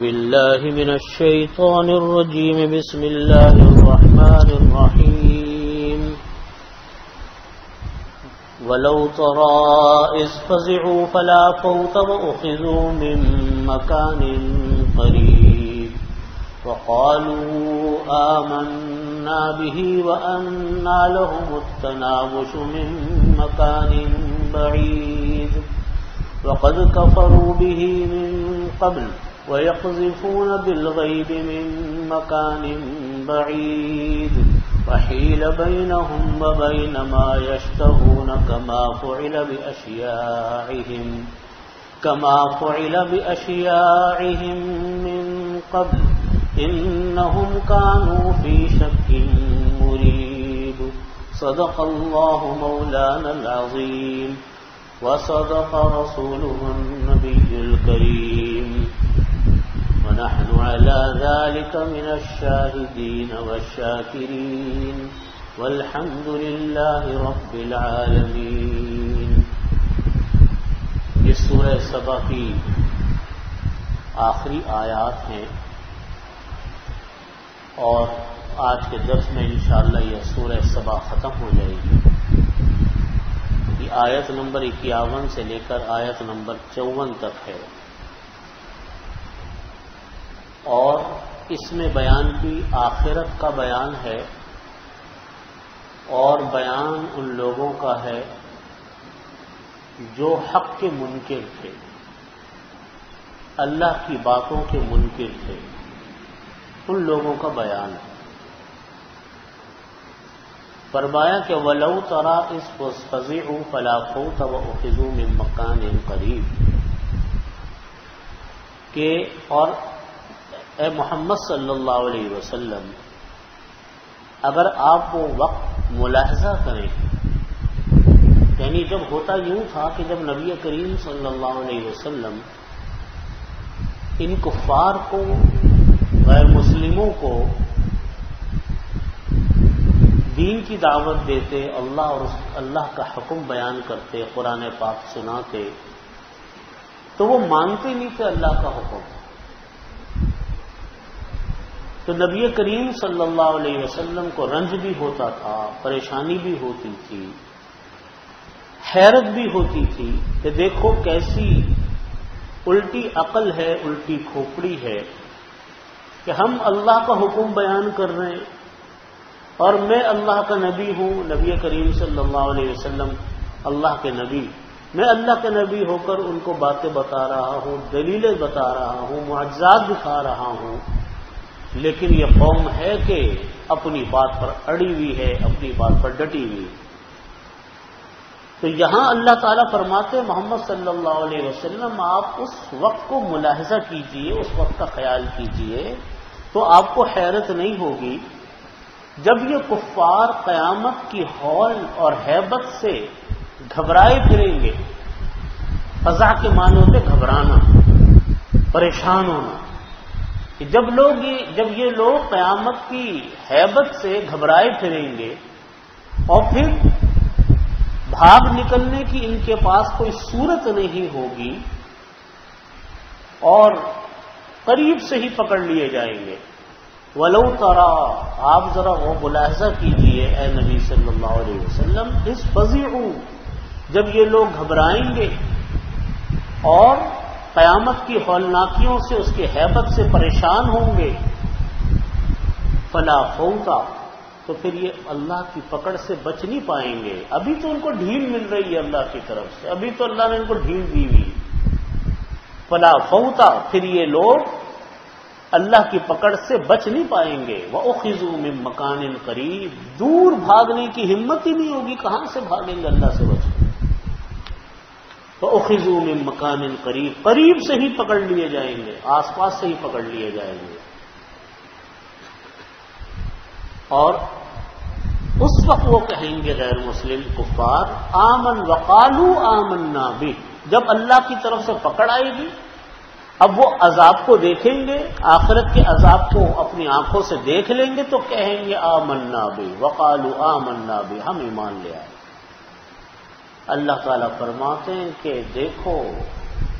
بالله من الشيطان الرجيم. بسم الله الرحمن الرحيم. ولو ترى إذ فزعوا فلا فوت وأخذوا من مكان قريب وقالوا آمنا به وأنى لهم التناوش من مكان بعيد وقد كفروا به من قبل ويقذفون بالغيب من مكان بعيد وحيل بينهم وبين ما يشتهون كما فعل بأشياعهم من قبل إنهم كانوا في شك مريب. صدق الله مولانا العظيم وصدق رسوله النبي الكريم ونحن على ذلك من الشاهدين والشاكرين والحمد لله رب العالمين. یہ سورہ سبا کی آخری آیات ہیں اور آج کے درس میں انشاءاللہ یہ سورہ سبا ختم ہو جائے گی. یہ آیت نمبر 51 سے لے کر آیت نمبر 54 تک ہے اور اس میں بیان کی آخرت کا بیان ہے اور بیان ان لوگوں کا ہے جو حق کے منکر تھے، اللہ کی باتوں کے منکر تھے، ان لوگوں کا بیان ہے. فرمایا کہ وَلَوْ تَرَىٰ إِذْ فَزِعُوا فَلَا فَوْتَ وَأُخِذُوا مِن مَّكَانٍ قَرِيبٍ کہ اور اے محمد صلی اللہ علیہ وسلم اگر آپ وہ وقت ملاحظہ کریں، یعنی جب ہوتا یوں تھا کہ جب نبی کریم صلی اللہ علیہ وسلم ان کفار کو، غیر مسلموں کو دین کی دعوت دیتے، اللہ اور اللہ کا حکم بیان کرتے، قرآن پاک سناتے، تو وہ مانتے نہیں تھے اللہ کا حکم. تو نبی کریم صلی اللہ علیہ وسلم کو رنج بھی ہوتا تھا، پریشانی بھی ہوتی تھی، حیرت بھی ہوتی تھی کہ دیکھو کیسی الٹی عقل ہے، الٹی کھوپڑی ہے کہ ہم اللہ کا حکم بیان کر رہے ہیں اور میں اللہ کا نبی ہوں، نبی کریم صلی اللہ علیہ وسلم اللہ کے نبی، میں اللہ کے نبی ہو کر ان کو باتیں بتا رہا ہوں، دلیلیں بتا رہا ہوں، معجزات دکھا رہا ہوں، لیکن یہ قوم ہے کہ اپنی بات پر اڑی ہوئی ہے، اپنی بات پر ڈٹی ہوئی. تو یہاں اللہ تعالیٰ فرماتے محمد صلی اللہ علیہ وسلم آپ اس وقت کو ملاحظہ کیجئے، اس وقت کا خیال کیجئے تو آپ کو حیرت نہیں ہوگی جب یہ کفار قیامت کی ہول اور ہیبت سے گھبرائے پھریں گے. فزع کے معنی ہوتے گھبرانا، پریشان ہونا. کہ جب یہ لوگ قیامت کی ہیبت سے گھبرائے پھریں گے اور پھر بھاگ نکلنے کی ان کے پاس کوئی صورت نہیں ہوگی اور قریب سے ہی پکڑ لیے جائیں گے. وَلَوْ تَرَىٰ آپ ذرا وہ ملاحظہ کیجئے اے نبی صلی اللہ علیہ وسلم اِذْ فَزِعُوا جب یہ لوگ گھبرائیں گے اور قیامت کی ہولناکیوں سے، اس کی ہیبت سے پریشان ہوں گے. فَلَا فَوْتَ تو پھر یہ اللہ کی پکڑ سے بچ نہیں پائیں گے. ابھی تو ان کو ڈھیل مل رہی ہے اللہ کی طرف سے، ابھی تو اللہ نے ان کو ڈھیل دی ہوئی. فَلَا فَوْتَ پھر یہ لوگ اللہ کی پکڑ سے بچ نہیں پائیں گے. وَأُخِذُوا مِن مَّكَانٍ قَرِيبٍ دور بھاگنے کی ہمت ہی نہیں ہوگی، کہاں سے بھاگیں گے اللہ سے بچ. وَأُخِذُوا مِن مَّكَانٍ قَرِيبٍ قریب سے ہی پکڑ لیے جائیں گے، آس پاس سے ہی پکڑ لیے جائیں گے. اور اس وقت وہ کہیں گے غیر مسلم کفار آمن وقالوا آمنا بہ جب اللہ کی طرف سے پکڑ آئے گی، اب وہ عذاب کو دیکھیں گے، آخرت کے عذاب کو اپنی آنکھوں سے دیکھ لیں گے تو کہیں گے آمنا بہ وقالوا آمنا بہ ہم ایمان لے آئے. اللہ تعالیٰ فرماتے ہیں کہ دیکھو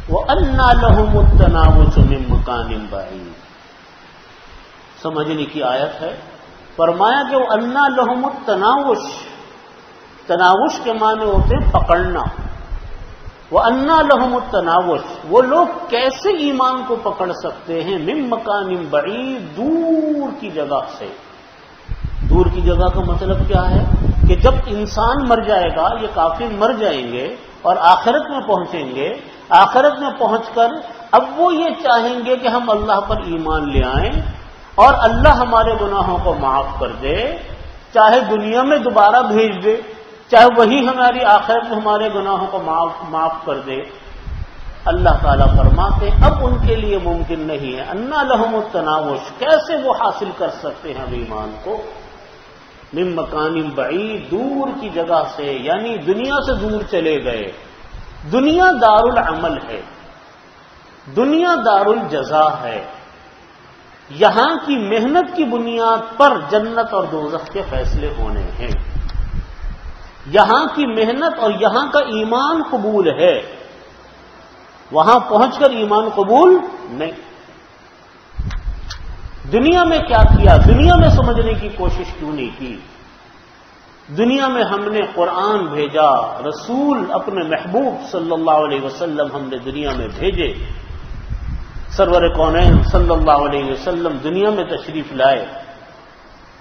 وَأَنَّى لَهُمُ التَّنَاوُشُ مِن مَّكَانٍ بَعِيدٍ، سمجھنے کی آیت ہے۔ فرمایا کہ وَأَنَّى لَهُمُ التَّنَاوُشُ، تناوش کے معنی ہوتے ہیں پکڑنا۔ وَأَنَّى لَهُمُ التَّنَاوُشُ، وہ لوگ کیسے ایمان کو پکڑ سکتے ہیں؟ مِن مَّكَانٍ بَعِيدٍ، دور کی جگہ سے۔ دور کی جگہ کا مطلب کیا ہے کہ جب انسان مر جائے گا، یہ کافر مر جائیں گے اور آخرت میں پہنچیں گے، آخرت میں پہنچ کر اب وہ یہ چاہیں گے کہ ہم اللہ پر ایمان لے آئیں اور اللہ ہمارے گناہوں کو معاف کر دے، چاہے دنیا میں دوبارہ بھیج دے، چاہے وہی ہماری آخرت میں ہمارے گناہوں کو معاف کر دے۔ اللہ تعالیٰ فرماتے اب ان کے لیے ممکن نہیں ہے۔ انا لہم التناوش، کیسے وہ حاصل کر سکتے ہیں اب ایمان کو؟ من مکان بعید، دور کی جگہ سے، یعنی دنیا سے دور چلے گئے۔ دنیا دار العمل ہے، دنیا دار الجزا ہے، یہاں کی محنت کی بنیاد پر جنت اور دوزخ کے فیصلے ہونے ہیں۔ یہاں کی محنت اور یہاں کا ایمان قبول ہے، وہاں پہنچ کر ایمان قبول نہیں۔ دنیا میں کیا کیا؟ دنیا میں سمجھنے کی کوشش کیوں نہیں کی؟ دنیا میں ہم نے قرآن بھیجا، رسول اپنے محبوب صلی اللہ علیہ وسلم ہم نے دنیا میں بھیجے، سرور کونین صلی اللہ علیہ وسلم دنیا میں تشریف لائے،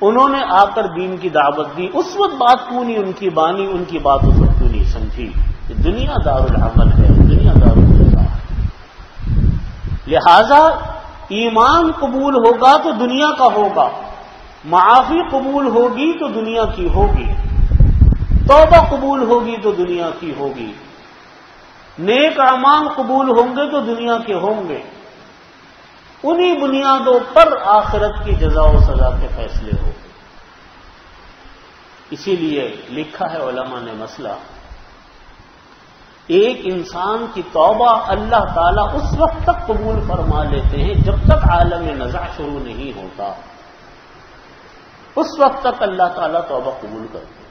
انہوں نے آ کر دین کی دعوت دی۔ اس وقت بات کیوں نہیں ان کی بانی، ان کی بات اس وقت کیوں نہیں سمجھی کہ دنیا دار العمل ہے، دنیا دار الجزا ہے۔ لہذا ایمان قبول ہوگا تو دنیا کا ہوگا، معافی قبول ہوگی تو دنیا کی ہوگی، توبہ قبول ہوگی تو دنیا کی ہوگی، نیک اعمال قبول ہوں گے تو دنیا کے ہوں گے۔ انہی بنیادوں پر آخرت کی جزا و سزا کے فیصلے ہوں گے۔ اسی لیے لکھا ہے علماء نے مسئلہ، ایک انسان کی توبہ اللہ تعالیٰ اس وقت تک قبول فرما لیتے ہیں جب تک عالم نزع شروع نہیں ہوتا، اس وقت تک اللہ تعالیٰ توبہ قبول کرتے ہیں۔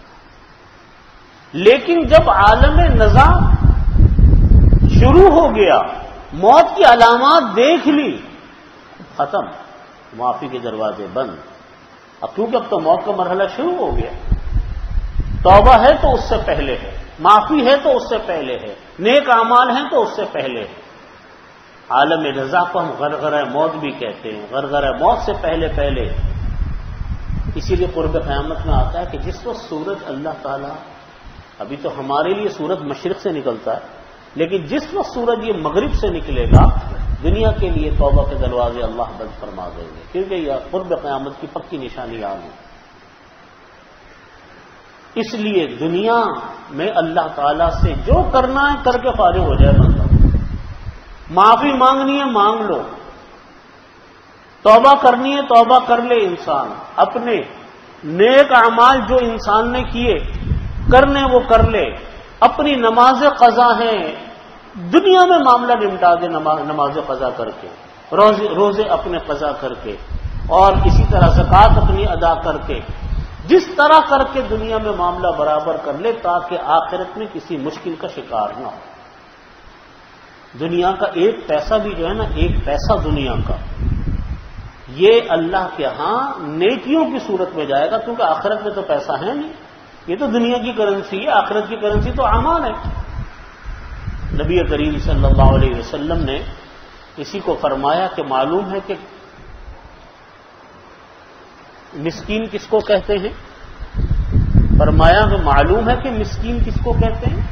لیکن جب عالم نزع شروع ہو گیا، موت کی علامات دیکھ لی، ختم، معافی کے دروازے بند۔ اب کیونکہ اب تو موت کا مرحلہ شروع ہو گیا، توبہ ہے تو اس سے پہلے ہے، معافی ہے تو اس سے پہلے ہے، نیک اعمال ہیں تو اس سے پہلے ہے۔ عالم رضا کو ہم غرغرہ موت بھی کہتے ہیں، غرغرہ موت سے پہلے پہلے۔ اسی لیے قرب قیامت میں آتا ہے کہ جس وقت سورج اللہ تعالیٰ، ابھی تو ہمارے لیے سورج مشرق سے نکلتا ہے، لیکن جس وقت سورج یہ مغرب سے نکلے گا، دنیا کے لیے توبہ کے دروازے اللہ بند فرما دیں گے، کیونکہ یہ قرب قیامت کی پکی نشانی آ گئی۔ اس لیے دنیا میں اللہ تعالیٰ سے جو کرنا ہے کر کے فارغ ہو جائے بندہ، معافی مانگنی ہے مانگ لو، توبہ کرنی ہے توبہ کر لے انسان، اپنے نیک اعمال جو انسان نے کیے کرنے وہ کر لے، اپنی نماز قضا ہیں دنیا میں معاملہ نمٹا دے، نماز قضا کر کے، روزے اپنے قضا کر کے، اور اسی طرح زکوٰۃ اپنی ادا کر کے، جس طرح کر کے دنیا میں معاملہ برابر کر لے تاکہ آخرت میں کسی مشکل کا شکار نہ ہو۔ دنیا کا ایک پیسہ بھی جو ہے نا، ایک پیسہ دنیا کا، یہ اللہ کے ہاں نیکیوں کی صورت میں جائے گا، کیونکہ آخرت میں تو پیسہ ہے نہیں، یہ تو دنیا کی کرنسی ہے، آخرت کی کرنسی تو اعمال ہے۔ نبی کریم صلی اللہ علیہ وسلم نے اسی کو فرمایا کہ معلوم ہے کہ مسکین کس کو کہتے ہیں؟ فرمایا کہ معلوم ہے کہ مسکین کس کو کہتے ہیں؟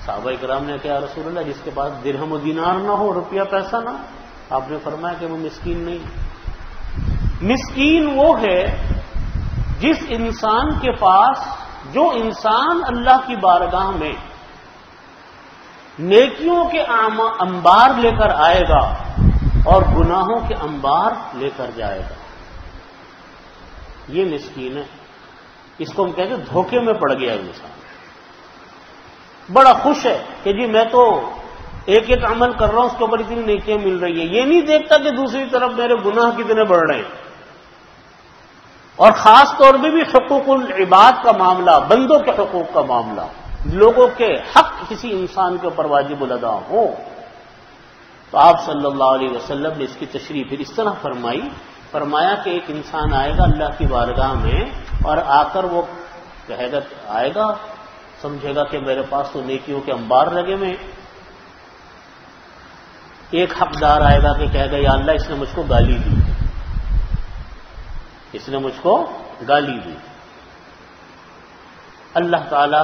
صحابہ کرام نے کہا رسول اللہ جس کے پاس درہم و دینار نہ ہو، روپیہ پیسہ نہ ہو۔ آپ نے فرمایا کہ وہ مسکین نہیں، مسکین وہ ہے جس انسان کے پاس، جو انسان اللہ کی بارگاہ میں نیکیوں کے انبار لے کر آئے گا اور گناہوں کے انبار لے کر جائے گا، یہ مسکین ہے۔ اس کو ہم کہتے ہیں دھوکے میں پڑ گیا انسان، بڑا خوش ہے کہ جی میں تو ایک ایک عمل کر رہا ہوں، اس کے اوپر اتنی نیکیاں مل رہی ہیں، یہ نہیں دیکھتا کہ دوسری طرف میرے گناہ کتنے بڑھ رہے ہیں۔ اور خاص طور پہ بھی حقوق العباد کا معاملہ، بندوں کے حقوق کا معاملہ، لوگوں کے حق کسی انسان کے اوپر واجب الادا ہو، تو آپ صلی اللہ علیہ وسلم نے اس کی تشریح پھر اس طرح فرمایا کہ ایک انسان آئے گا اللہ کی بارگاہ میں اور آ کر وہ کہے گا، آئے گا سمجھے گا کہ میرے پاس تو نیکیوں کے انبار لگے ہوئے ہیں۔ ایک حقدار آئے گا کہ کہے گا یا اللہ اس نے مجھ کو گالی دی، اس نے مجھ کو گالی دی۔ اللہ تعالی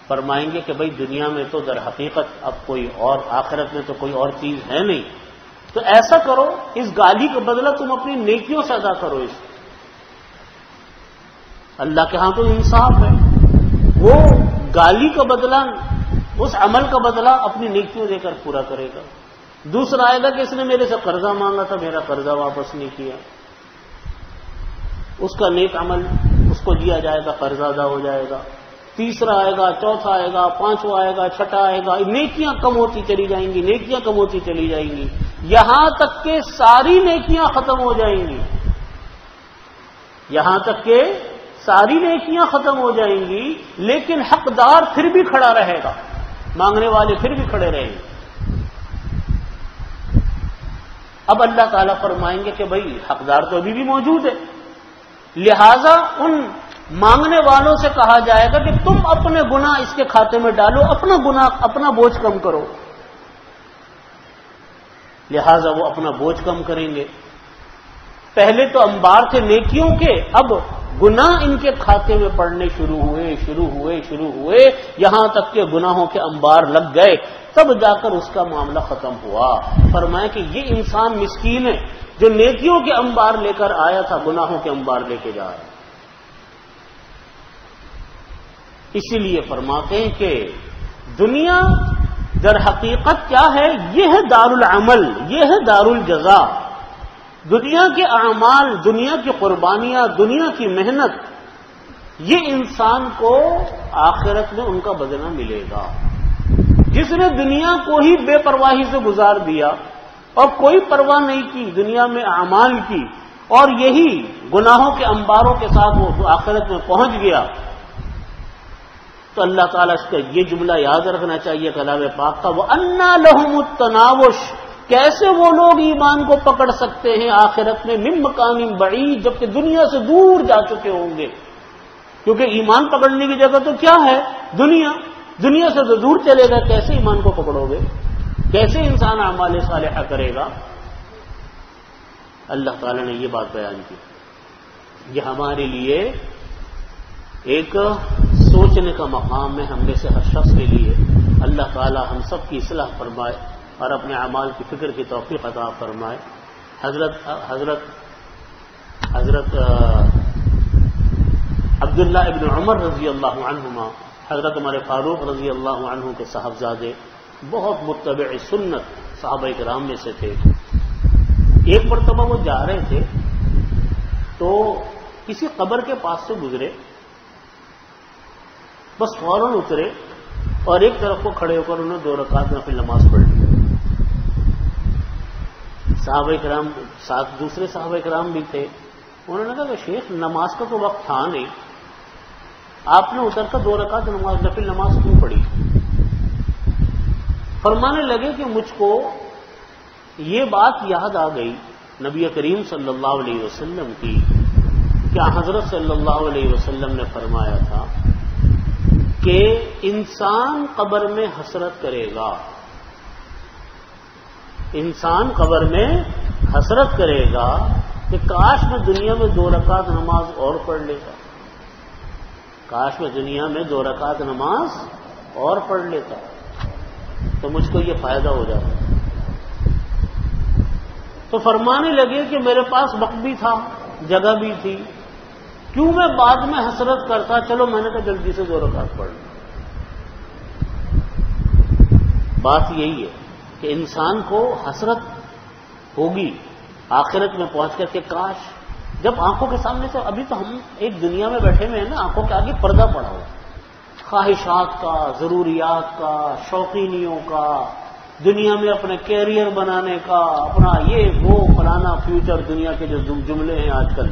فرمائیں گے کہ بھئی دنیا میں تو در حقیقت اب کوئی اور، آخرت میں تو کوئی اور چیز ہے نہیں، تو ایسا کرو اس گالی کا بدلہ تم اپنی نیکیوں سے ادا کرو۔ اس اللہ کے ہاں تو انصاف ہے، وہ گالی کا بدلہ، اس عمل کا بدلہ اپنی نیکیوں دے کر پورا کرے گا۔ دوسرا آئے گا کہ اس نے میرے سے قرضہ مانگا تھا، میرا قرضہ واپس نہیں کیا، اس کا نیک عمل اس کو دیا جائے گا، قرضہ ادا ہو جائے گا۔ تیسرا آئے گا، چوتھا آئے گا، پانچواں آئے گا، چھٹا آئے گا، نیکیاں کم ہوتی چلی جائیں گی، نیکیاں کم ہوتی چلی جائیں گی، یہاں تک کہ ساری نیکیاں ختم ہو جائیں گی، یہاں تک کہ ساری نیکیاں ختم ہو جائیں گی، لیکن حقدار پھر بھی کھڑا رہے گا، مانگنے والے پھر بھی کھڑے رہیں گے۔ اب اللہ تعالیٰ فرمائیں گے کہ بھئی حقدار تو ابھی بھی موجود ہے، لہذا ان مانگنے والوں سے کہا جائے گا کہ تم اپنے گناہ اس کے کھاتے میں ڈالو، اپنا گناہ، اپنا بوجھ کم کرو۔ لہذا وہ اپنا بوجھ کم کریں گے۔ پہلے تو انبار تھے نیکیوں کے، اب گناہ ان کے کھاتے میں پڑنے شروع ہوئے، یہاں تک کہ گناہوں کے انبار لگ گئے، تب جا کر اس کا معاملہ ختم ہوا۔ فرمایا کہ یہ انسان مسکین ہے جو نیکیوں کے انبار لے کر آیا تھا، گناہوں کے انبار لے کے جا رہا ہے۔ اسی لیے فرماتے ہیں کہ دنیا در حقیقت کیا ہے؟ یہ ہے دار العمل، یہ ہے دار الجزا۔ دنیا کے اعمال، دنیا کی قربانیاں، دنیا کی محنت، یہ انسان کو آخرت میں ان کا بدلہ ملے گا۔ جس نے دنیا کو ہی بے پرواہی سے گزار دیا اور کوئی پرواہ نہیں کی دنیا میں اعمال کی، اور یہی گناہوں کے انباروں کے ساتھ وہ آخرت میں پہنچ گیا، تو اللہ تعالیٰ اس کا یہ جملہ یاد رکھنا چاہیے کلام پاک کا، وَأَنَّىٰ لَهُمُ التَّنَاوُشُ، کیسے وہ لوگ ایمان کو پکڑ سکتے ہیں آخرت میں، مِن مَّکَانٍ بَعِیدٍ، جبکہ دنیا سے دور جا چکے ہوں گے، کیونکہ ایمان پکڑنے کی جگہ تو کیا ہے؟ دنیا سے تو دور چلے گا، کیسے ایمان کو پکڑو گے؟ کیسے انسان اعمال صالحہ کرے گا؟ اللہ تعالیٰ نے یہ بات بیان کی۔ یہ ہمارے لیے ایک سوچنے کا مقام ہے، ہم میں سے ہر شخص کے لیے۔ اللہ تعالیٰ ہم سب کی اصلاح فرمائے اور اپنے اعمال کی فکر کی توفیق عطا فرمائے۔ حضرت عبداللہ ابن عمر رضی اللہ عنہما، حضرت عمر فاروق رضی اللہ عنہ کے صاحبزادے، بہت متبع سنت صحابہ کرام میں سے تھے۔ ایک مرتبہ وہ جا رہے تھے تو کسی قبر کے پاس سے گزرے، بس فوراً اترے اور ایک طرف کو کھڑے ہو کر انہوں نے 2 رکعت نفل نماز پڑھ لی۔ صحابہ کرام ساتھ دوسرے صحابہ کرام بھی تھے، انہوں نے کہا کہ شیخ نماز کا تو وقت تھا نہیں، آپ نے اتر کر 2 رکعت نفل نماز کیوں پڑھی؟ فرمانے لگے کہ مجھ کو یہ بات یاد آ گئی نبی کریم صلی اللہ علیہ وسلم کی، کیا حضرت صلی اللہ علیہ وسلم نے فرمایا تھا کہ انسان قبر میں حسرت کرے گا، انسان قبر میں حسرت کرے گا کہ کاش میں دنیا میں 2 رکعت نماز اور پڑھ لیتا، کاش میں دنیا میں 2 رکعت نماز اور پڑھ لیتا تو مجھ کو یہ فائدہ ہو جاتا۔ تو فرمانے لگے کہ میرے پاس وقت بھی تھا، جگہ بھی تھی، کیوں میں بعد میں حسرت کرتا؟ چلو میں نے کہا جلدی سے 2 رکعت پڑھ لوں۔ بات یہی ہے کہ انسان کو حسرت ہوگی آخرت میں پہنچ کر کے کاش، جب آنکھوں کے سامنے سے، ابھی تو ہم ایک دنیا میں بیٹھے ہوئے ہیں نا، آنکھوں کے آگے پردہ پڑا ہوا، خواہشات کا، ضروریات کا، شوقینیوں کا، دنیا میں اپنے کیریئر بنانے کا، اپنا یہ وہ فلانا فیوچر، دنیا کے جو جملے ہیں آج کل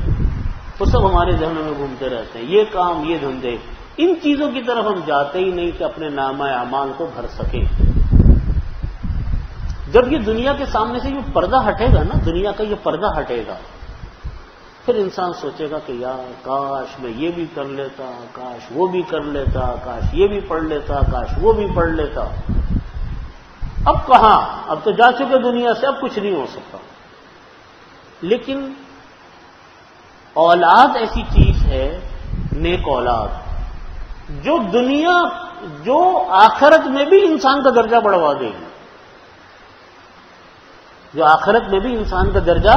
وہ سب ہمارے ذہنوں میں گھومتے رہتے ہیں، یہ کام، یہ دھندے، ان چیزوں کی طرف ہم جاتے ہی نہیں کہ اپنے نامہ اعمال کو بھر سکیں۔ جب یہ دنیا کے سامنے سے یہ پردہ ہٹے گا نا، دنیا کا یہ پردہ ہٹے گا، پھر انسان سوچے گا کہ یار کاش میں یہ بھی کر لیتا، کاش وہ بھی کر لیتا، کاش یہ بھی پڑھ لیتا، کاش وہ بھی پڑھ لیتا۔ اب کہاں، اب تو جا چکے دنیا سے، اب کچھ نہیں ہو سکتا۔ لیکن اولاد ایسی چیز ہے، نیک اولاد، جو آخرت میں بھی انسان کا درجہ بڑھوا دے گی، جو آخرت میں بھی انسان کا درجہ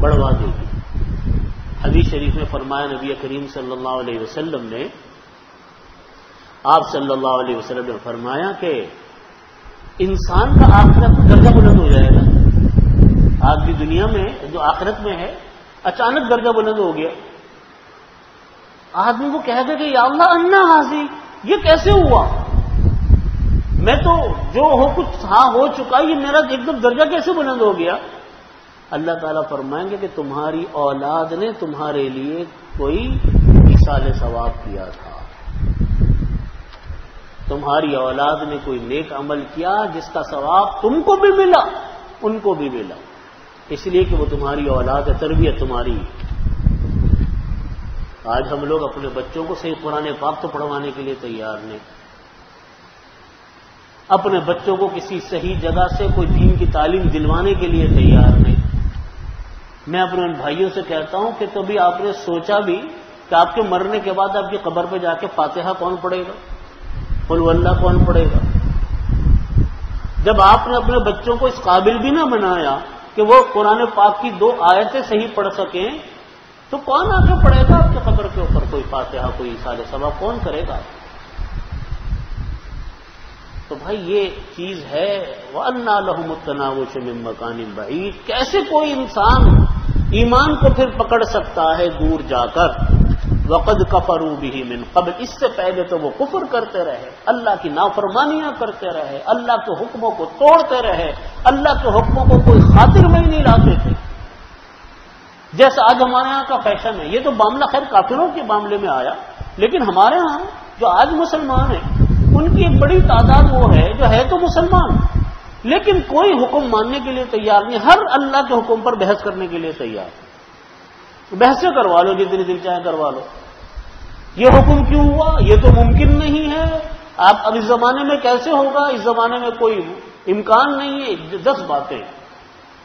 بڑھوا دے گی۔ حدیث شریف میں فرمایا نبی کریم صلی اللہ علیہ وسلم نے، آپ صلی اللہ علیہ وسلم نے فرمایا کہ انسان کا آخرت میں درجہ بلند ہو جائے گا۔ آج بھی دنیا میں جو آخرت میں ہے اچانک درجہ بلند ہو گیا، آدمی کو کہہ دے کہ یا اللہ انا حاضی، یہ کیسے ہوا؟ میں تو جو ہو کچھ ہاں ہو چکا، یہ میرا ایک دم درجہ کیسے بلند ہو گیا؟ اللہ تعالیٰ فرمائیں گے کہ تمہاری اولاد نے تمہارے لیے کوئی ایصال ثواب کیا تھا، تمہاری اولاد نے کوئی نیک عمل کیا جس کا ثواب تم کو بھی ملا، ان کو بھی ملا، اس لیے کہ وہ تمہاری اولاد ہے، تربیت تمہاری۔ آج ہم لوگ اپنے بچوں کو صحیح قرآن پاک تو پڑھوانے کے لیے تیار نہیں، اپنے بچوں کو کسی صحیح جگہ سے کوئی دین کی تعلیم دلوانے کے لیے تیار نہیں۔ میں اپنے ان بھائیوں سے کہتا ہوں کہ کبھی آپ نے سوچا بھی کہ آپ کے مرنے کے بعد آپ کی قبر پہ جا کے فاتحہ کون پڑھے گا، قل واللہ کون پڑھے گا؟ جب آپ نے اپنے بچوں کو اس قابل بھی نہ بنایا کہ وہ قرآن پاک کی 2 آیتیں صحیح پڑھ سکیں، تو کون آ کے پڑھے گا آپ کے قبر کے اوپر کوئی فاتحہ، کوئی ایصال ثواب کون کرے گا؟ تو بھائی یہ چیز ہے، وَأَنَّىٰ لَهُمُ التَّنَاوُشُ مِن مَّكَانٍ بَعِيدٍ۔ کیسے کوئی انسان ایمان کو پھر پکڑ سکتا ہے دور جا کر؟ وَقَدْ كَفَرُوا بِهِ مِن قَبْلُ، اس سے پہلے تو وہ کفر کرتے رہے، اللہ کی نافرمانیاں کرتے رہے، اللہ کے حکموں کو توڑتے رہے، اللہ کے حکموں کو کوئی خاطر میں ہی نہیں لاتے تھے، جیسا آج ہمارے ہاں کا فیشن ہے۔ یہ تو معاملہ خیر کافروں کے معاملے میں آیا، لیکن ہمارے ہاں جو آج مسلمان ہیں ان کی ایک بڑی تعداد وہ ہے جو ہے تو مسلمان لیکن کوئی حکم ماننے کے لیے تیار نہیں، ہر اللہ کے حکم پر بحث کرنے کے لیے تیار، بحثیں کروا لو جتنی دل چاہے کروا لو، یہ حکم کیوں ہوا، یہ تو ممکن نہیں ہے، آپ اب اس زمانے میں کیسے ہوگا، اس زمانے میں کوئی امکان نہیں ہے، 10 باتیں۔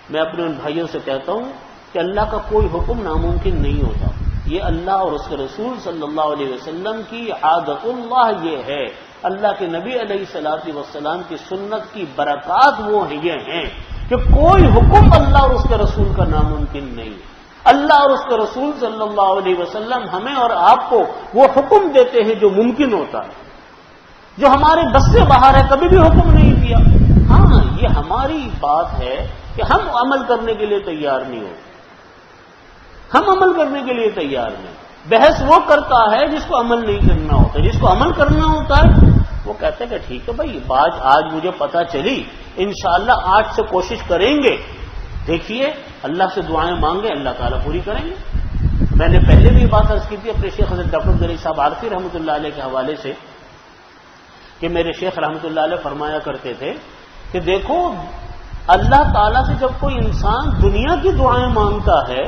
میں اپنے ان بھائیوں سے کہتا ہوں کہ اللہ کا کوئی حکم ناممکن نہیں ہوتا، یہ اللہ اور اس کے رسول صلی اللہ علیہ وسلم کی عادت اللہ یہ ہے، اللہ کے نبی علیہ الصلوۃ والسلام کی سنت کی برکات وہ یہ ہیں کہ کوئی حکم اللہ اور اس کے رسول کا ناممکن نہیں۔ اللہ اور اس کے رسول صلی اللہ علیہ وسلم ہمیں اور آپ کو وہ حکم دیتے ہیں جو ممکن ہوتا ہے، جو ہمارے بس سے باہر ہے کبھی بھی حکم نہیں دیا۔ ہاں یہ ہماری بات ہے کہ ہم عمل کرنے کے لیے تیار نہیں ہوتے، ہم عمل کرنے کے لیے تیار نہیں۔ بحث وہ کرتا ہے جس کو عمل نہیں کرنا ہوتا، جس کو عمل کرنا ہوتا ہے وہ کہتے ہیں کہ ٹھیک ہے بھائی بات آج مجھے پتا چلی، انشاءاللہ آج سے کوشش کریں گے، دیکھیے اللہ سے دعائیں مانگیں اللہ تعالیٰ پوری کریں گے۔ میں نے پہلے بھی بات عرض کی تھی اپنے شیخ حضرت ڈاکٹر عبدالعلی صاحب عارفی رحمۃ اللہ علیہ کے حوالے سے کہ میرے شیخ رحمۃ اللہ علیہ فرمایا کرتے تھے کہ دیکھو اللہ تعالیٰ سے جب کوئی انسان دنیا کی دعائیں مانگتا ہے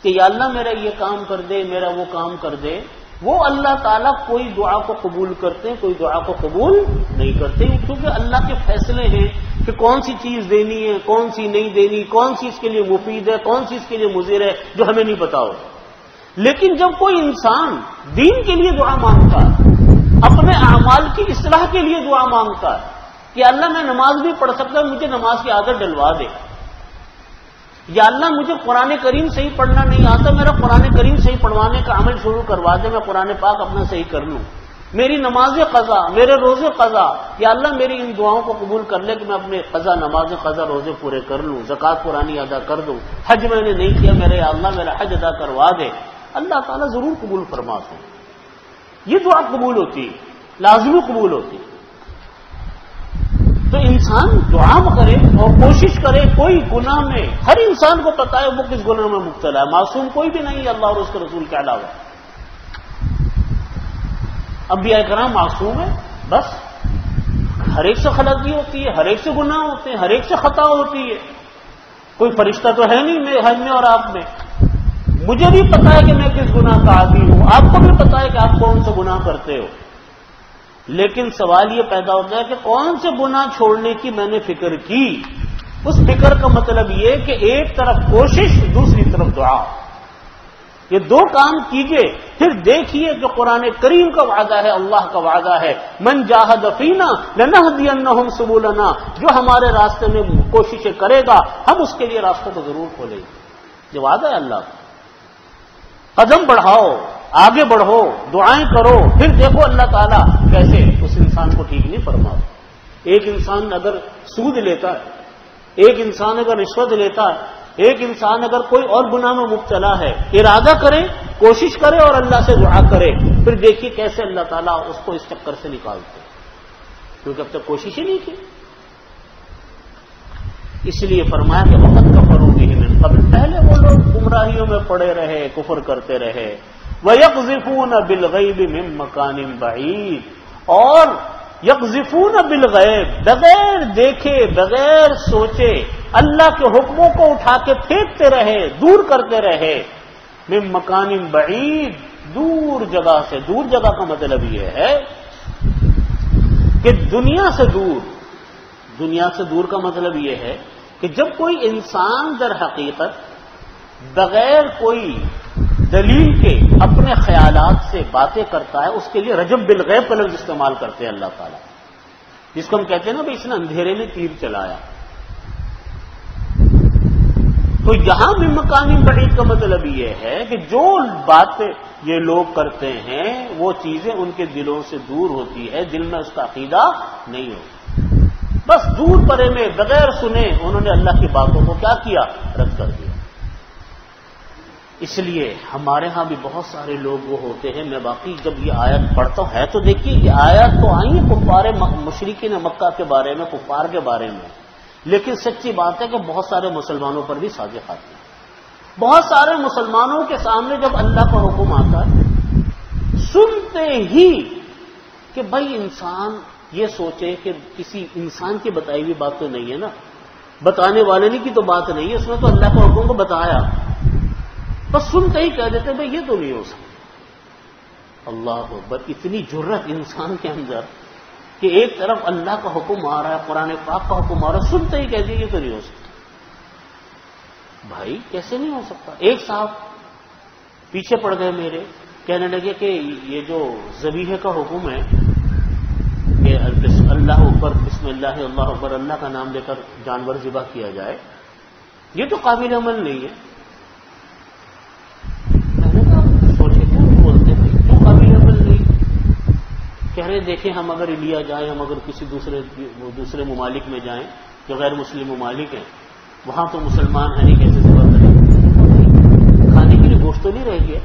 کہ یا اللہ میرا یہ کام کر دے، میرا وہ کام کر دے، وہ اللہ تعالیٰ کوئی دعا کو قبول کرتے ہیں، کوئی دعا کو قبول نہیں کرتے، کیونکہ اللہ کے فیصلے ہیں کہ کون سی چیز دینی ہے، کون سی نہیں دینی، کون سی اس کے لیے مفید ہے، کون سی اس کے لیے مضر ہے، جو ہمیں نہیں پتا ہو۔ لیکن جب کوئی انسان دین کے لیے دعا مانگتا ہے، اپنے اعمال کی اصلاح کے لیے دعا مانگتا ہے کہ اللہ میں نماز بھی پڑھ سکتا ہوں، مجھے نماز کی عادت ڈلوا دے، یا اللہ مجھے قرآن کریم صحیح پڑھنا نہیں آتا، میرا قرآن کریم صحیح پڑھوانے کا عمل شروع کروا دے، میں قرآن پاک اپنا صحیح کر لوں، میری نماز قضا، میرے روزے قضا، یا اللہ میری ان دعاؤں کو قبول کر لے کہ میں اپنے قضا نماز قضا روزے پورے کر لوں، زکوٰۃ قرآنی ادا کر دوں، حج میں نے نہیں کیا میرے یا اللہ میرا حج ادا کروا دے، اللہ تعالیٰ ضرور قبول فرماتے ہیں، یہ دعا قبول ہوتی ہے، لازمی قبول ہوتی ہے۔ تو انسان دعا کرے اور کوشش کرے، کوئی گناہ میں، ہر انسان کو پتا ہے وہ کس گناہ میں مبتلا ہے، معصوم کوئی بھی نہیں اللہ اور اس کے رسول کے علاوہ، انبیاء کرام معصوم ہے، بس ہر ایک سے غلطی ہوتی ہے، ہر ایک سے گناہ ہوتے ہیں، ہر ایک سے خطا ہوتی ہے. کوئی فرشتہ تو ہے نہیں ہم میں اور آپ میں. مجھے بھی پتا ہے کہ میں کس گناہ کا عادی ہوں، آپ کو بھی پتا ہے کہ آپ کون سے گناہ کرتے ہو. لیکن سوال یہ پیدا ہوتا ہے کہ کون سے گناہ چھوڑنے کی میں نے فکر کی. اس فکر کا مطلب یہ کہ ایک طرف کوشش، دوسری طرف دعا. یہ دو کام کیجئے، پھر دیکھیے کہ قرآن کریم کا وعدہ ہے، اللہ کا وعدہ ہے، من جاہد فینا لنہدینہم سبلنا، جو ہمارے راستے میں کوششیں کرے گا ہم اس کے لیے راستہ تو ضرور کھولیں گے. یہ وعدہ ہے اللہ کا. قدم بڑھاؤ، آگے بڑھو، دعائیں کرو، پھر دیکھو اللہ تعالیٰ کیسے اس انسان کو ٹھیک نہیں فرماؤ. ایک انسان اگر سود لیتا ہے، ایک انسان اگر رشوت لیتا ہے، ایک انسان اگر کوئی اور گناہ میں مبتلا ہے، ارادہ کرے، کوشش کرے اور اللہ سے دعا کرے، پھر دیکھیے کیسے اللہ تعالیٰ اس کو اس چکر سے نکالتے، کیونکہ اب تک کوشش ہی نہیں کی. اس لیے فرمایا کہ وقت کفروا بہ من قبل، پہلے وہ لوگ گمراہیوں میں پڑے رہے، کفر کرتے رہے. وَيَقْذِفُونَ بِالْغَيْبِ مِن مَّكَانٍ بَعِيدٍ، اور یقذفون بالغیب، بغیر دیکھے بغیر سوچے اللہ کے حکموں کو اٹھا کے پھینکتے رہے، دور کرتے رہے. من مکان بعید، دور جگہ سے. دور جگہ کا مطلب یہ ہے کہ دنیا سے دور. دنیا سے دور کا مطلب یہ ہے کہ جب کوئی انسان در حقیقت بغیر کوئی دلیل کے اپنے خیالات سے باتیں کرتا ہے، اس کے لیے رجم بالغیب کا لفظ استعمال کرتے ہیں اللہ تعالیٰ، جس کو ہم کہتے ہیں نا بھائی اس نے اندھیرے میں تیر چلایا. تو یہاں بھی مکانی بعید کا مطلب یہ ہے کہ جو باتیں یہ لوگ کرتے ہیں وہ چیزیں ان کے دلوں سے دور ہوتی ہے، دل میں اس کا عقیدہ نہیں ہوتا. بس دور پرے میں بغیر سنے انہوں نے اللہ کی باتوں کو کیا کیا، رد کر دیا. اس لیے ہمارے ہاں بھی بہت سارے لوگ وہ ہوتے ہیں. میں باقی جب یہ آیت پڑھتا ہوں، ہے تو دیکھیے یہ آیت تو آئی ہے کفار مشرکین مکہ کے بارے میں، کفار کے بارے میں، لیکن سچی بات ہے کہ بہت سارے مسلمانوں پر بھی سازش آتی ہے. بہت سارے مسلمانوں کے سامنے جب اللہ کا حکم آتا ہے، سنتے ہی کہ بھائی انسان یہ سوچے کہ کسی انسان کی بتائی ہوئی بات تو نہیں ہے نا، بتانے والے کی تو بات نہیں ہے، اس نے تو اللہ کے حکم کو بتایا، بس سنتے ہی کہہ دیتے بھائی یہ تو نہیں ہو سکتا. اللہ اکبر، اتنی جرت انسان کے اندر کہ ایک طرف اللہ کا حکم آ رہا ہے، قرآن پاک کا حکم آ رہا ہے، سنتے ہی کہہ دیے یہ تو نہیں ہو سکتا. بھائی کیسے نہیں ہو سکتا؟ ایک صاحب پیچھے پڑ گئے میرے، کہنے لگے کہ یہ جو ذبیحے کا حکم ہے کہ اللہ اکبر، بسم اللہ اللہ اکبر، اللہ کا نام لے کر جانور ذبح کیا جائے، یہ تو قابل عمل نہیں ہے. کہہ رہے دیکھیں ہم اگر انڈیا جائیں، ہم اگر کسی دوسرے ممالک میں جائیں جو غیر مسلم ممالک ہیں، وہاں تو مسلمان ہیں نہیں، کیسے ذبح کریں؟ کھانے کے لیے گوشت تو نہیں رہ گیا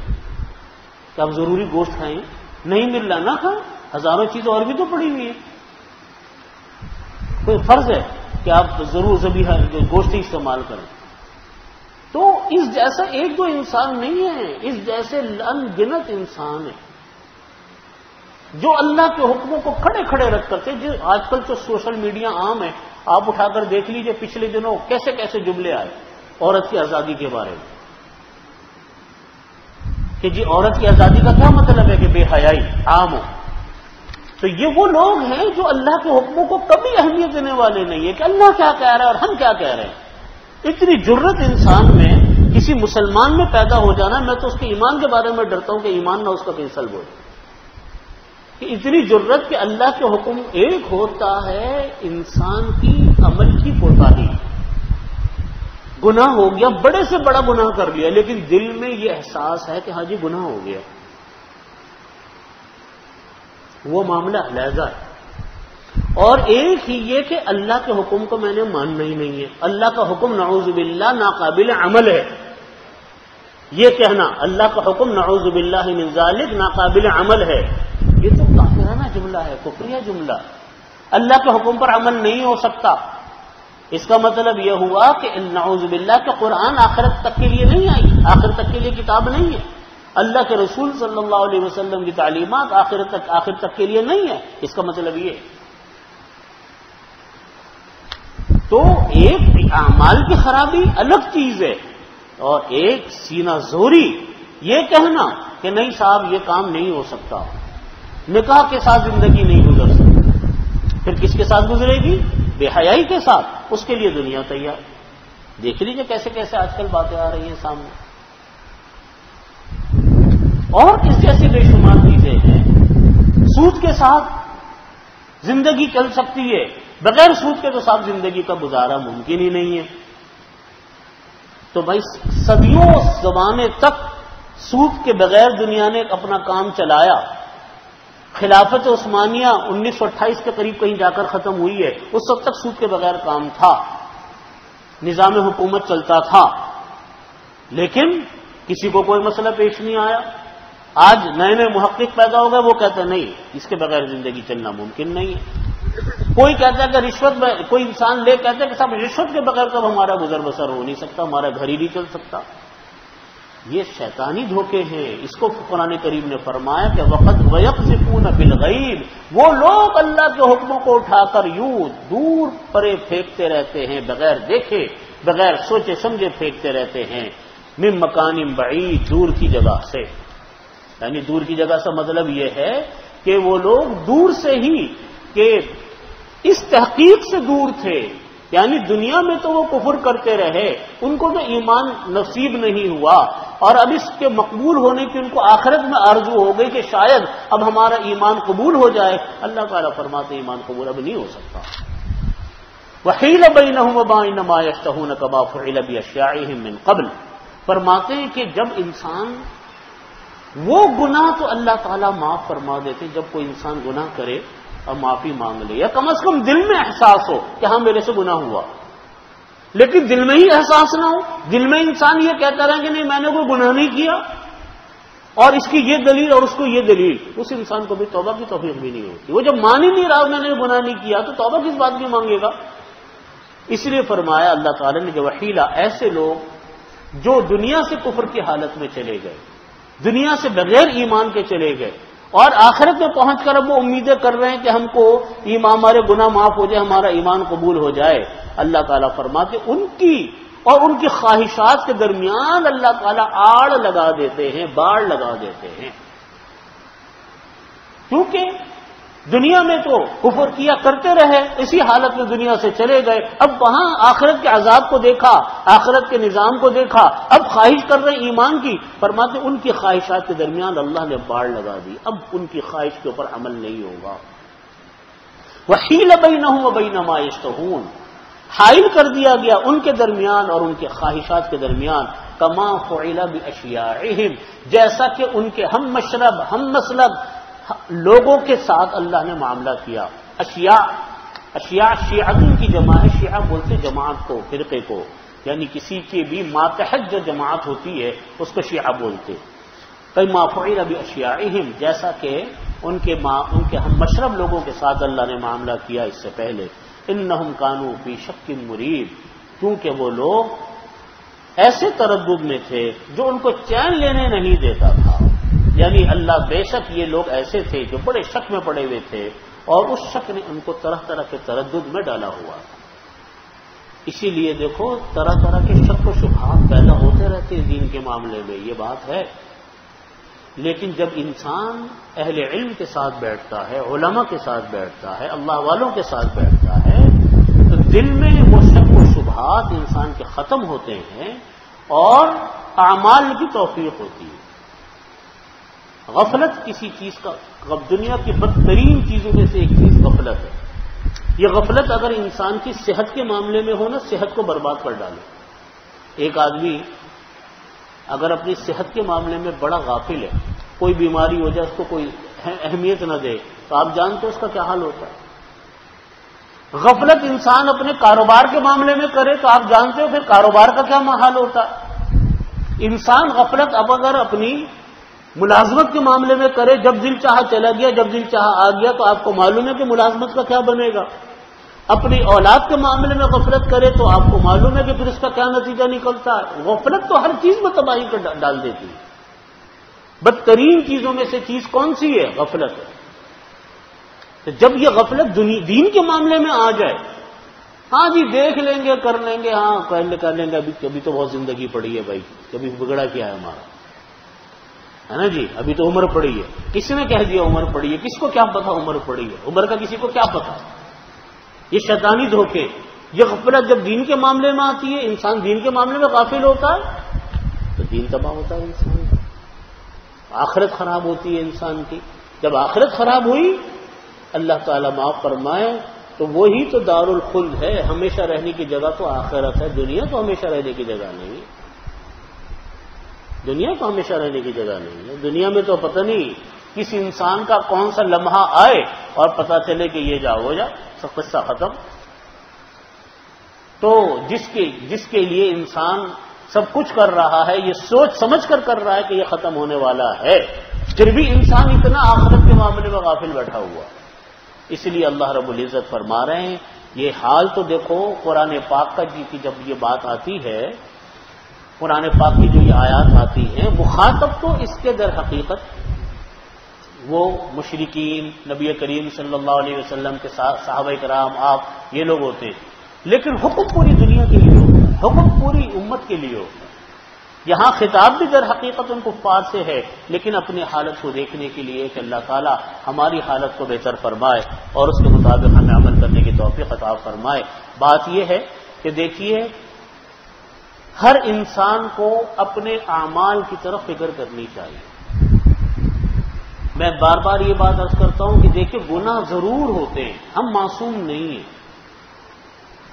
کہ آپ ضروری گوشت کھائیں؟ نہیں مل رہا نہ کھائیں، ہزاروں چیزیں اور بھی تو پڑی ہوئی ہیں. کوئی فرض ہے کہ آپ ضرور ذبیحہ گوشت ہی استعمال کریں؟ تو اس جیسا ایک دو انسان نہیں ہے، اس جیسے ان گنت انسان ہیں جو اللہ کے حکموں کو کھڑے کھڑے رکھ کرتے. جو آج کل تو سوشل میڈیا عام ہے، آپ اٹھا کر دیکھ لیجئے پچھلے دنوں کیسے کیسے جملے آئے عورت کی آزادی کے بارے میں کہ جی عورت کی آزادی کا کیا مطلب ہے کہ بے حیائی عام ہو. تو یہ وہ لوگ ہیں جو اللہ کے حکموں کو کبھی اہمیت دینے والے نہیں ہے کہ اللہ کیا کہہ رہا ہے اور ہم کیا کہہ رہے ہیں. اتنی جرت انسان میں، کسی مسلمان میں پیدا ہو جانا، میں تو اس کے ایمان کے بارے میں ڈرتا ہوں کہ ایمان نہ اس کا کہیں سلب ہو جائے. کہ اتنی جرت کہ اللہ کے حکم ایک ہوتا ہے انسان کی عمل کی کوتاہی، گناہ ہو گیا، بڑے سے بڑا گناہ کر لیا، لیکن دل میں یہ احساس ہے کہ ہاں جی گناہ ہو گیا، وہ معاملہ علیحدہ ہے. اور ایک ہی یہ کہ اللہ کے حکم کو میں نے ماننا ہی نہیں ہے. اللہ کا حکم نعوذ باللہ ناقابل عمل ہے. یہ کہنا اللہ کا حکم نعوذ باللہ من ذالک ناقابل عمل ہے، یہ تو کافرانہ جملہ ہے، کفریہ جملہ. اللہ کے حکم پر عمل نہیں ہو سکتا. اس کا مطلب یہ ہوا کہ نعوذ باللہ کہ قرآن آخرت تک کے لیے نہیں آئی، آخر تک کے لیے کتاب نہیں ہے. اللہ کے رسول صلی اللہ علیہ وسلم کی تعلیمات آخر تک کے لیے نہیں ہے. اس کا مطلب یہ تو ایک اعمال کی خرابی الگ چیز ہے، اور ایک سینہ زوری یہ کہنا کہ نہیں صاحب یہ کام نہیں ہو سکتا، نکاح کے ساتھ زندگی نہیں گزر سکتی، پھر کس کے ساتھ گزرے گی؟ بے حیائی کے ساتھ. اس کے لیے دنیا تیار. دیکھ لیجئے کیسے کیسے آج کل باتیں آ رہی ہیں سامنے، اور اس جیسی بے شمار چیزیں ہیں. سود کے ساتھ زندگی چل سکتی ہے، بغیر سود کے تو صاحب زندگی کا گزارا ممکن ہی نہیں ہے. تو بھائی صدیوں زمانے تک سود کے بغیر دنیا نے اپنا کام چلایا. خلافت عثمانیہ 1928 کے قریب کہیں جا کر ختم ہوئی ہے، اس وقت تک سود کے بغیر کام تھا، نظام حکومت چلتا تھا، لیکن کسی کو کوئی مسئلہ پیش نہیں آیا. آج نئے نئے محقق پیدا ہو گئے، وہ کہتے ہیں نہیں اس کے بغیر زندگی چلنا ممکن نہیں ہے. کوئی کہتا ہے کہ رشوت کوئی انسان لے کہتا ہے کہ صاحب رشوت کے بغیر تو ہمارا گزر بسر ہو نہیں سکتا، ہمارا گھر ہی نہیں چل سکتا. یہ شیطانی دھوکے ہیں. اس کو قرآن کریم نے فرمایا کہ وقت وَيَقْذِفُونَ بِالْغَيْبِ، وہ لوگ اللہ کے حکموں کو اٹھا کر یوں دور پرے پھینکتے رہتے ہیں، بغیر دیکھے بغیر سوچے سمجھے پھینکتے رہتے ہیں. من مکان بعید، دور کی جگہ سے. یعنی دور کی جگہ سے مطلب یہ ہے کہ وہ لوگ دور سے ہی کہ اس تحقیق سے دور تھے، یعنی دنیا میں تو وہ کفر کرتے رہے، ان کو تو ایمان نصیب نہیں ہوا، اور اب اس کے مقبول ہونے کی ان کو آخرت میں آرزو ہو گئی کہ شاید اب ہمارا ایمان قبول ہو جائے. اللہ تعالیٰ فرماتے ایمان قبول اب نہیں ہو سکتا. وحیل بینہم وبین ما یشتہون کما فعل باشیاعہم من قبل. فرماتے ہیں کہ جب انسان وہ گناہ تو اللہ تعالیٰ معاف فرما دیتے، جب کوئی انسان گناہ کرے اور معافی مانگ لے، یا کم از کم دل میں احساس ہو کہ ہاں میرے سے گناہ ہوا، لیکن دل میں ہی احساس نہ ہو. دل میں انسان یہ کہتا رہے کہ نہیں میں نے کوئی گناہ نہیں کیا، اور اس کی یہ دلیل اور اس کو یہ دلیل، اس انسان کو بھی توبہ کی توفیق بھی نہیں ہوتی. وہ جب مان ہی نہیں رہا میں نے گناہ نہیں کیا تو توبہ کس بات کی مانگے گا. اس لیے فرمایا اللہ تعالیٰ نے کہ وحیلہ، ایسے لوگ جو دنیا سے کفر کی حالت میں چلے گئے، دنیا سے بغیر ایمان کے چلے گئے، اور آخرت میں پہنچ کر اب وہ امیدیں کر رہے ہیں کہ ہم کو ہمارے گناہ معاف ہو جائے، ہمارا ایمان قبول ہو جائے. اللہ تعالیٰ فرماتے ان کی اور ان کی خواہشات کے درمیان اللہ تعالیٰ آڑ لگا دیتے ہیں، باڑ لگا دیتے ہیں. کیونکہ دنیا میں تو کفر کیا کرتے رہے، اسی حالت میں دنیا سے چلے گئے. اب وہاں آخرت کے عذاب کو دیکھا، آخرت کے نظام کو دیکھا، اب خواہش کر رہے ایمان کی. فرماتے ان کی خواہشات کے درمیان اللہ نے باڑ لگا دی، اب ان کی خواہش کے اوپر عمل نہیں ہوگا. وحیل بینہم وبین ما یشتہون، حائل کر دیا گیا ان کے درمیان اور ان کے خواہشات کے درمیان. کما فعل باشیاعہم، جیسا کہ ان کے ہم مشرب ہم مسلک لوگوں کے ساتھ اللہ نے معاملہ کیا. اشیاء شیعتن کی جمع ہے، شیعہ بولتے جماعت کو، فرقے کو، یعنی کسی کی بھی ماتحت جو جماعت ہوتی ہے اس کو شیعہ بولتے. کما فعل باشیاعہم، جیسا کہ ان کے ہم مشرب لوگوں کے ساتھ اللہ نے معاملہ کیا اس سے پہلے. انہم کانوا فی شک مریب، کیونکہ وہ لوگ ایسے تردد میں تھے جو ان کو چین لینے نہیں دیتا تھا. یعنی اللہ بے شک یہ لوگ ایسے تھے جو بڑے شک میں پڑے ہوئے تھے، اور اس شک نے ان کو طرح طرح کے تردد میں ڈالا ہوا تھا. اسی لیے دیکھو طرح طرح کے شک و شبہات پیدا ہوتے رہتے ہیں دین کے معاملے میں، یہ بات ہے. لیکن جب انسان اہل علم کے ساتھ بیٹھتا ہے، علماء کے ساتھ بیٹھتا ہے، اللہ والوں کے ساتھ بیٹھتا ہے، تو دل میں وہ شک و شبہات انسان کے ختم ہوتے ہیں اور اعمال کی توفیق ہوتی ہے. غفلت کسی چیز کا، دنیا کی بدترین چیزوں میں سے ایک چیز غفلت ہے. یہ غفلت اگر انسان کی صحت کے معاملے میں ہو نا، صحت کو برباد کر ڈالے. ایک آدمی اگر اپنی صحت کے معاملے میں بڑا غافل ہے، کوئی بیماری ہو جائے اس کو کوئی اہمیت نہ دے، تو آپ جانتے ہو اس کا کیا حال ہوتا ہے. غفلت انسان اپنے کاروبار کے معاملے میں کرے تو آپ جانتے ہو پھر کاروبار کا کیا حال ہوتا ہے. انسان غفلت اب اگر اپنی ملازمت کے معاملے میں کرے، جب دل چاہا چلا گیا، جب دل چاہا آ گیا، تو آپ کو معلوم ہے کہ ملازمت کا کیا بنے گا. اپنی اولاد کے معاملے میں غفلت کرے تو آپ کو معلوم ہے کہ پھر اس کا کیا نتیجہ نکلتا ہے. غفلت تو ہر چیز میں تباہی کر ڈال دیتی ہے. بدترین چیزوں میں سے چیز کون سی ہے؟ غفلت ہے. تو جب یہ غفلت دین کے معاملے میں آ جائے ہاں جی دیکھ لیں گے، کر لیں گے، ہاں کر لیں گے، ابھی تو بہت زندگی پڑی ہے بھائی، کبھی بگڑا کیا ہے ہمارا، ہے نا جی، ابھی تو عمر پڑی ہے۔ کسی نے کہہ دیا عمر پڑی ہے، کس کو کیا پتا عمر پڑی ہے؟ عمر کا کسی کو کیا پتا؟ یہ شیطانی دھوکے، یہ غفلت جب دین کے معاملے میں آتی ہے، انسان دین کے معاملے میں غافل ہوتا ہے تو دین تباہ ہوتا ہے انسان کا، آخرت خراب ہوتی ہے انسان کی۔ جب آخرت خراب ہوئی، اللہ تعالیٰ معاف فرمائے، تو وہی تو دار الخلد ہے، ہمیشہ رہنے کی جگہ تو آخرت ہے، دنیا تو ہمیشہ رہنے کی جگہ نہیں ہے، دنیا تو ہمیشہ رہنے کی جگہ نہیں ہے۔ دنیا میں تو پتہ نہیں کسی انسان کا کون سا لمحہ آئے اور پتہ چلے کہ یہ جا ہو جا، سب قصہ ختم۔ تو جس کے لیے انسان سب کچھ کر رہا ہے، یہ سوچ سمجھ کر رہا ہے کہ یہ ختم ہونے والا ہے، پھر بھی انسان اتنا آخرت کے معاملے میں غافل بیٹھا ہوا۔ اس لیے اللہ رب العزت فرما رہے ہیں، یہ حال تو دیکھو قرآن پاک کا جی کی جب یہ بات آتی ہے، قرآن پاک کی جو یہ آیات آتی ہیں، مخاطب تو اس کے در حقیقت وہ مشرکین، نبی کریم صلی اللہ علیہ وسلم کے صحابہ کرام، آپ یہ لوگ ہوتے ہیں، لیکن حکم پوری دنیا کے لیے ہوتا ہے، حکم پوری امت کے لیے ہوتا ہے۔ یہاں خطاب بھی در حقیقت ان کفار سے ہے، لیکن اپنی حالت کو دیکھنے کے لیے کہ اللہ تعالیٰ ہماری حالت کو بہتر فرمائے اور اس کے مطابق ہمیں عمل کرنے کی توفیق عطا فرمائے۔ بات یہ ہے کہ دیکھیے، ہر انسان کو اپنے اعمال کی طرف فکر کرنی چاہیے۔ میں بار بار یہ بات عرض کرتا ہوں کہ دیکھیں گناہ ضرور ہوتے ہیں، ہم معصوم نہیں ہیں،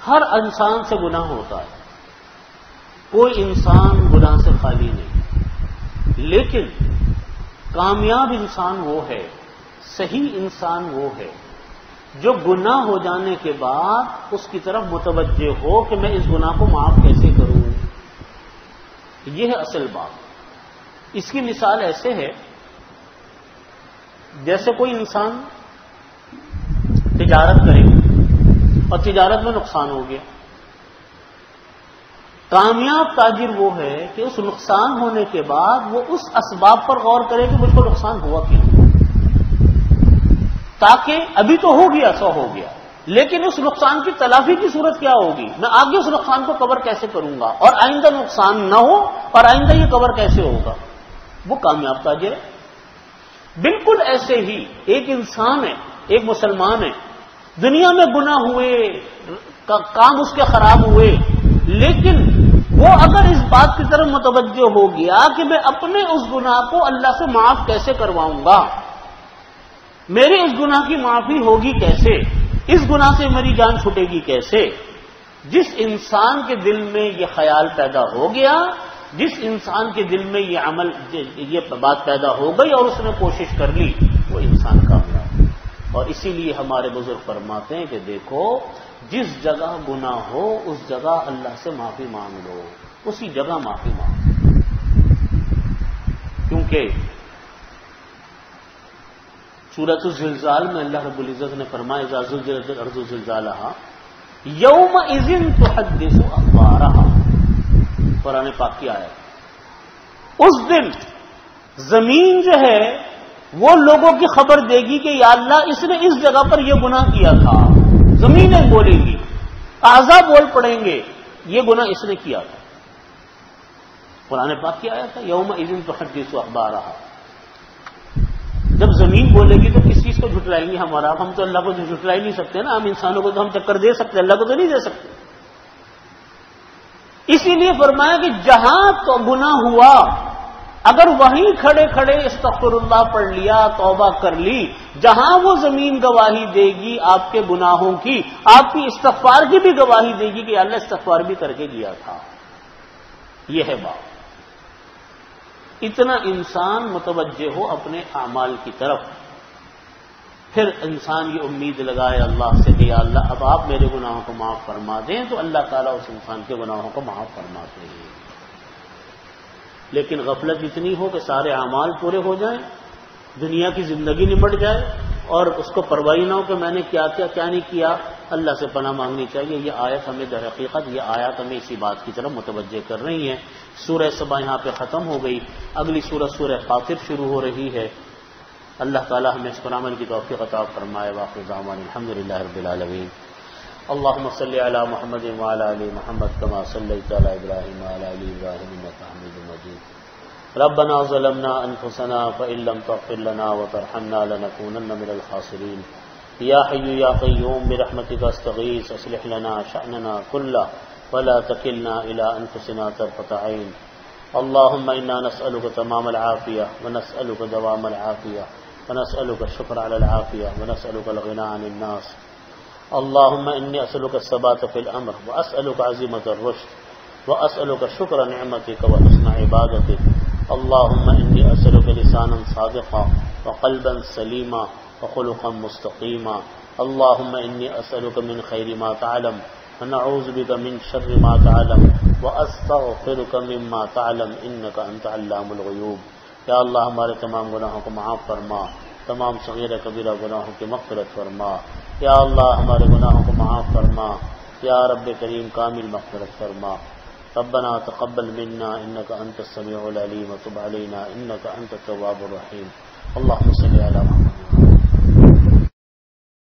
ہر انسان سے گناہ ہوتا ہے، کوئی انسان گناہ سے خالی نہیں، لیکن کامیاب انسان وہ ہے، صحیح انسان وہ ہے جو گناہ ہو جانے کے بعد اس کی طرف متوجہ ہو کہ میں اس گناہ کو معاف کیسے کروں۔ یہ ہے اصل بات۔ اس کی مثال ایسے ہے جیسے کوئی انسان تجارت کرے اور تجارت میں نقصان ہو گیا۔ کامیاب تاجر وہ ہے کہ اس نقصان ہونے کے بعد وہ اس اسباب پر غور کرے کہ مجھ کو نقصان ہوا کیوں، تاکہ ابھی تو ہو گیا سو ہو گیا، لیکن اس نقصان کی تلافی کی صورت کیا ہوگی، میں آگے اس نقصان کو کور کیسے کروں گا اور آئندہ نقصان نہ ہو اور آئندہ یہ کور کیسے ہوگا، وہ کامیاب تاجر ہے۔ بالکل ایسے ہی ایک انسان ہے، ایک مسلمان ہے، دنیا میں گناہ ہوئے، کام اس کے خراب ہوئے، لیکن وہ اگر اس بات کی طرف متوجہ ہو گیا کہ میں اپنے اس گناہ کو اللہ سے معاف کیسے کرواؤں گا، میرے اس گناہ کی معافی ہوگی کیسے، اس گناہ سے میری جان چھوٹے گی کیسے، جس انسان کے دل میں یہ خیال پیدا ہو گیا، جس انسان کے دل میں یہ عمل، یہ بات پیدا ہو گئی اور اس نے کوشش کر لی، وہ انسان کامیاب۔ اور اسی لیے ہمارے بزرگ فرماتے ہیں کہ دیکھو، جس جگہ گناہ ہو اس جگہ اللہ سے معافی مانگ لو، اسی جگہ معافی مانگ لو، کیونکہ سورۃ الزلزال میں اللہ رب العزت نے فرمایا اذا زلزلت الارض زلزالها یومئذ تحدث اخبارها، قرآن پاک کی آیت۔ اس دن زمین جو ہے وہ لوگوں کی خبر دے گی کہ یا اللہ اس نے اس جگہ پر یہ گناہ کیا تھا، زمینیں بولیں گی، اعضاء بول پڑیں گے یہ گناہ اس نے کیا تھا۔ قرآن پاک کی آیت ہے یومئذ تحدث اخبارها۔ جب زمین بولے گی تو کس چیز کو جھٹلائیں گے ہمارا؟ ہم تو اللہ کو جھٹلا ہی نہیں سکتے نا، ہم انسانوں کو تو ہم چکر دے سکتے، اللہ کو تو نہیں دے سکتے۔ اسی لیے فرمایا کہ جہاں تو گناہ ہوا اگر وہیں کھڑے کھڑے استغفر اللہ پڑھ لیا، توبہ کر لی، جہاں وہ زمین گواہی دے گی آپ کے گناہوں کی، آپ کی استغفار کی بھی گواہی دے گی کہ اللہ استغفار بھی کر کے گیا تھا۔ یہ ہے بات۔ اتنا انسان متوجہ ہو اپنے اعمال کی طرف، پھر انسان یہ امید لگائے اللہ سے کہ یا اللہ اب آپ میرے گناہوں کو معاف فرما دیں، تو اللہ تعالیٰ اس انسان کے گناہوں کو معاف فرماتے ہیں۔ لیکن غفلت اتنی ہو کہ سارے اعمال پورے ہو جائیں، دنیا کی زندگی نمٹ جائے اور اس کو پرواہی نہ ہو کہ میں نے کیا کیا کیا نہیں کیا۔ اللہ سے پناہ مانگنی چاہیے۔ یہ آیت ہمیں در حقیقت یہ آیات ہمیں اسی بات کی طرف متوجہ کر رہی ہیں۔ سورہ سبا یہاں پہ ختم ہو گئی، اگلی سورہ فاطر شروع ہو رہی ہے۔ اللہ تعالی ہمیں اس پر عمل کی توفیق عطا فرمائے۔ واخر دعوانا الحمدللہ رب العالمین۔ اللهم صل على محمد وعلى ال محمد كما صليت على ابراهيم وعلى ال ابراهيم انك حميد مجيد ربنا ظلمنا انفسنا فان لم تغفر لنا وترحمنا لنكونن من الخاسرين يا حي يا قيوم برحمتك استغيث اصلح لنا شأننا كله ولا تكلنا الى انفسنا طرفة عين اللهم انا نسألك تمام العافية ونسألك دوام العافية ونسألك الشكر على العافية ونسألك الغنى عن الناس اللهم إني أسألك الثبات في الأمر وأسألك عزيمة الرشد وأسألك شكر نعمتك وحسن عبادتك اللهم إني أسألك لسانا صادقا وقلبا سليما وخلقا مستقيما اللهم إني أسألك من خير ما تعلم ونعوذ بك من شر ما تعلم وأستغفرك مما تعلم إنك أنت علام الغيوب یا اللہ ہمارے تمام گناہوں کو معاف فرما، تمام صغیرہ کبیرہ گناہوں کی مغفرت فرما، یا اللہ ہمارے گناہوں کو معاف فرما، یا رب کریم کامل مغفرت فرما۔ ربنا تقبل منا انك انت السميع العليم وتب علينا انك انت التواب الرحيم اللهم صل على محمد